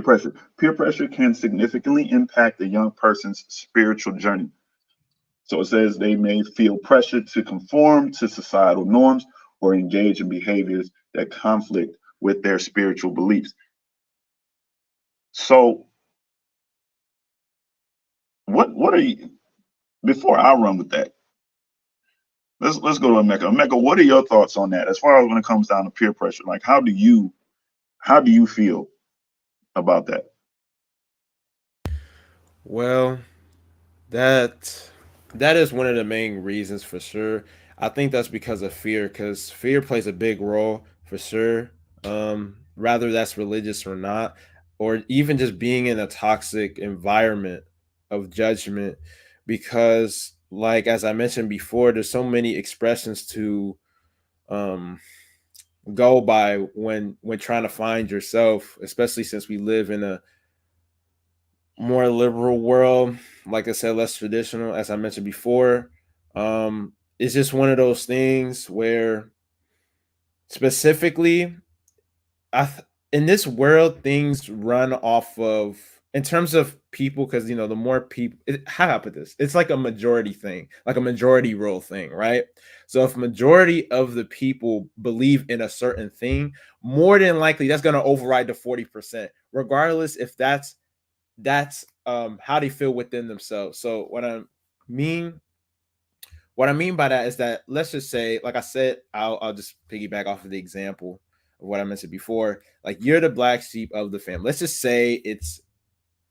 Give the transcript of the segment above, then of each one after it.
pressure. Peer pressure can significantly impact a young person's spiritual journey. So it says they may feel pressure to conform to societal norms or engage in behaviors that conflict with their spiritual beliefs. So what are you before I run with that? Let's go to Mecca. Mecca, what are your thoughts on that as far as when it comes down to peer pressure? Like how do you feel about that? Well, that that is one of the main reasons for sure. I think that's because of fear, because fear plays a big role for sure. Rather that's religious or not, or even just being in a toxic environment of judgment, because like as I mentioned before, there's so many expressions to um go by when trying to find yourself, especially since we live in a more liberal world, like I said, less traditional, as I mentioned before. It's just one of those things where specifically in this world things run off of, in terms of people, because the more people, how do I put this, it's like a majority thing, like a majority rule thing, right? So if majority of the people believe in a certain thing, more than likely that's going to override the 40%, regardless if that's how they feel within themselves. So mean what I mean by that is that, let's just say, like I said, I'll just piggyback off of the example of what I mentioned before. Like, you're the black sheep of the family. Let's just say it's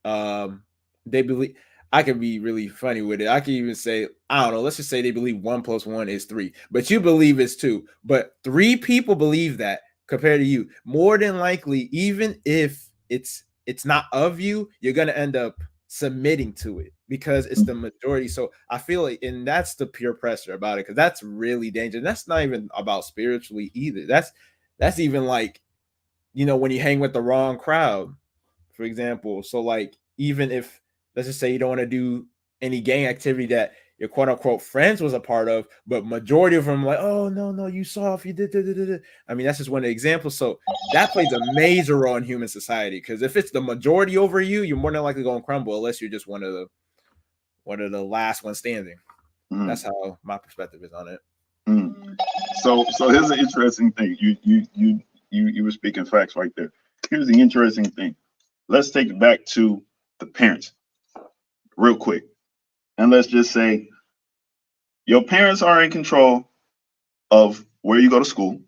they believe, I could be really funny with it. I can even say, I don't know, let's just say they believe 1 plus 1 is 3, but you believe it's 2. But 3 people believe that compared to you. More than likely, even if it's not of you, you're gonna end up submitting to it because it's the majority. So I feel like, and that's the peer pressure about it, because that's really dangerous. That's not even about spiritually either. That's even like, when you hang with the wrong crowd, for example. So like, even if, let's just say, you don't want to do any gang activity that your quote unquote friends was a part of, but majority of them like, oh no, no, you saw if you did, did, did, did. I mean, that's just one example. So that plays a major role in human society, because if it's the majority over you, you're more than likely going to crumble, unless you're just one of the last ones standing. That's Mm, how my perspective is on it. mm. So here's the interesting thing. You were speaking facts right there. Here's the interesting thing. Let's take it back to the parents real quick. And let's just say your parents are in control of where you go to school.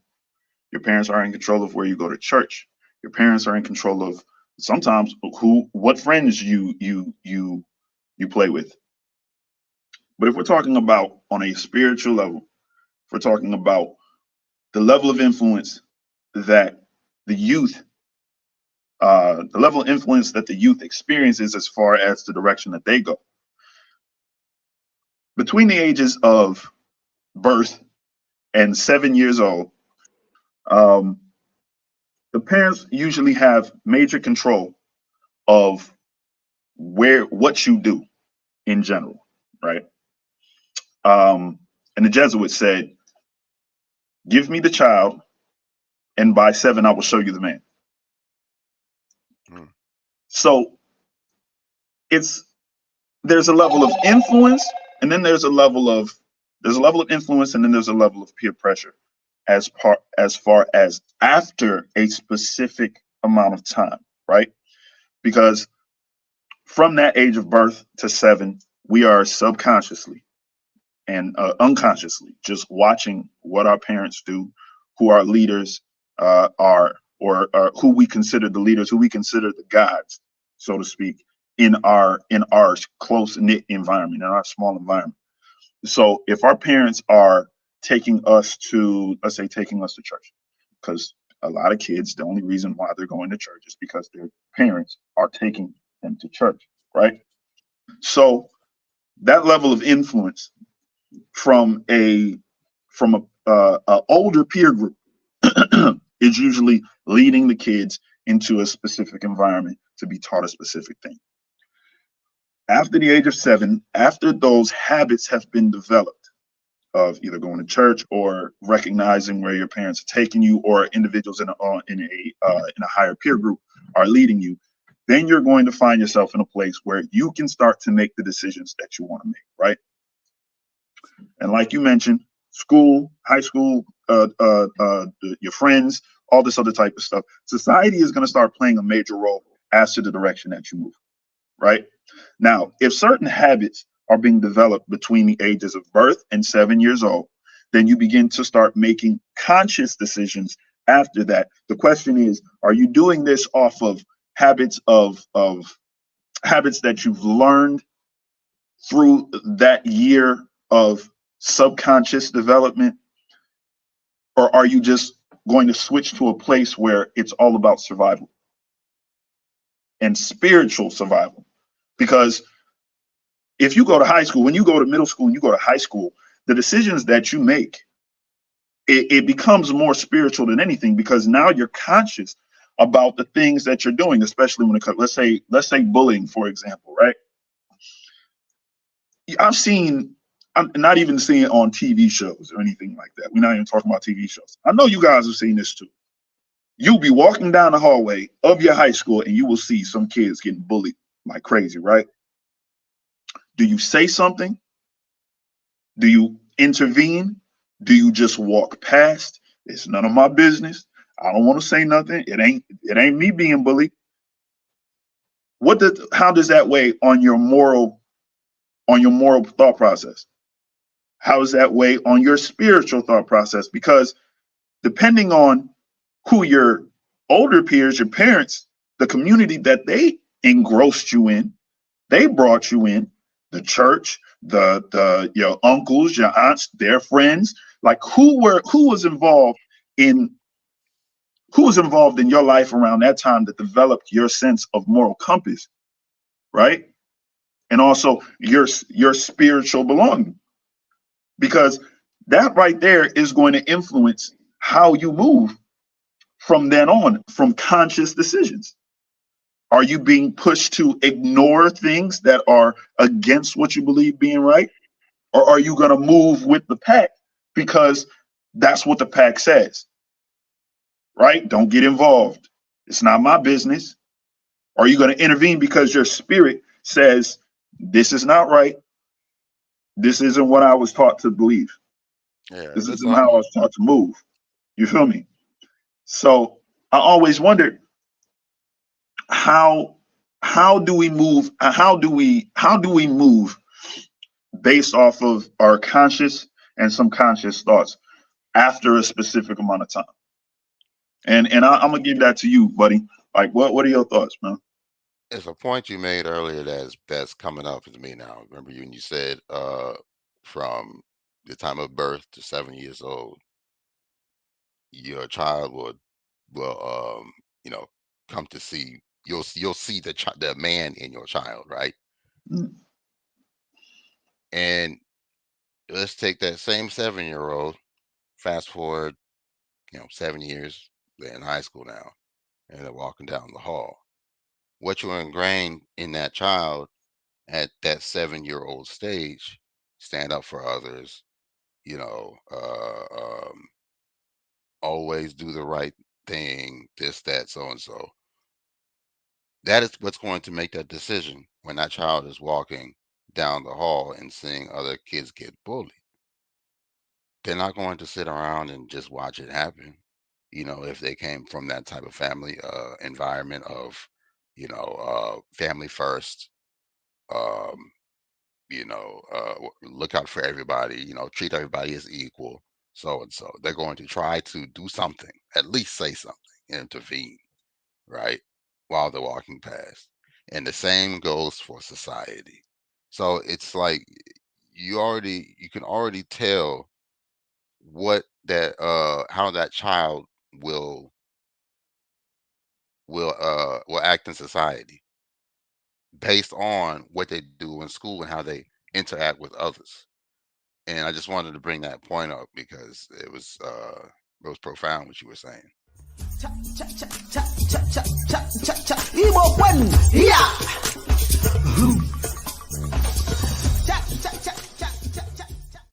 Your parents are in control of where you go to church. Your parents are in control of sometimes what friends you play with. But if we're talking about on a spiritual level, if we're talking about the level of influence that the youth, the level of influence that the youth experiences as far as the direction that they go, between the ages of birth and 7 years old, um, the parents usually have major control of what you do in general, right? Um, and the Jesuits said, "Give me the child, and by 7 I will show you the man." Mm. So it's there's a level of influence, and then there's a level of influence, and then there's a level of peer pressure as far as after a specific amount of time, right? Because from that age of birth to 7, we are subconsciously and unconsciously just watching what our parents do, who our leaders are, or who we consider the leaders, who we consider the gods, so to speak, in our close knit environment, in our small environment. So if our parents are taking us to, let's say, taking us to church, because a lot of kids, the only reason why they're going to church is because their parents are taking them to church, right? So that level of influence from a older peer group is usually leading the kids into a specific environment to be taught a specific thing. After the age of 7, after those habits have been developed of either going to church or recognizing where your parents are taking you, or individuals in a higher peer group are leading you, then you're going to find yourself in a place where you can start to make the decisions that you want to make, right? And like you mentioned, school, high school, your friends, all this other type of stuff. Society is going to start playing a major role as to the direction that you move, right? Now, if certain habits are being developed between the ages of birth and 7 years old, then you begin to start making conscious decisions after that. The question is, are you doing this off of habits of habits that you've learned through that year of subconscious development, or are you just going to switch to a place where it's all about survival and spiritual survival? Because if you go to high school, when you go to middle school and you go to high school, the decisions that you make, it becomes more spiritual than anything, because now you're conscious about the things that you're doing, especially when it comes, let's say bullying, for example, right? I'm not even seeing it on TV shows or anything like that. We're not even talking about TV shows. I know you guys have seen this too. You'll be walking down the hallway of your high school and you will see some kids getting bullied like crazy, right? Do you say something? Do you intervene? Do you just walk past? It's none of my business. I don't want to say nothing. It ain't me being bullied. How does that weigh on your moral thought process? How does that weigh on your spiritual thought process? Because depending on who your older peers, your parents, the community that they engrossed you in, they brought you in, the church, your uncles, your aunts, their friends, like who was involved in your life around that time that developed your sense of moral compass, right? And also your spiritual belonging. Because that right there is going to influence how you move from then on, from conscious decisions. Are you being pushed to ignore things that are against what you believe being right? Or are you going to move with the pack because that's what the pack says, right? Don't get involved. It's not my business. Are you going to intervene because your spirit says, this is not right? This isn't what I was taught to believe. Yeah, This isn't how I was taught to move. You feel me? So I always wondered, how do we move based off of our conscious and subconscious thoughts after a specific amount of time? And I'm gonna give that to you, buddy. Like, what are your thoughts, man? It's a point you made earlier that's coming up to me now. Remember when you said from the time of birth to 7 years old, your child will you know come to see, you'll see the man in your child, right? Mm. And let's take that same 7-year-old, fast forward 7 years, they're in high school now, and they're walking down the hall. What you ingrained in that child at that 7-year-old stage: stand up for others, you know, always do the right thing, this, that, so and so. That is what's going to make that decision when that child is walking down the hall and seeing other kids get bullied. They're not going to sit around and just watch it happen. If they came from that type of family environment of, family first, um, look out for everybody, treat everybody as equal, so and so. They're going to try to do something, at least say something, intervene, right? While they're walking past. And the same goes for society. So it's like you can already tell what that how that child will will act in society based on what they do in school and how they interact with others. And I just wanted to bring that point up because it was profound what you were saying. Igbo when, yeah.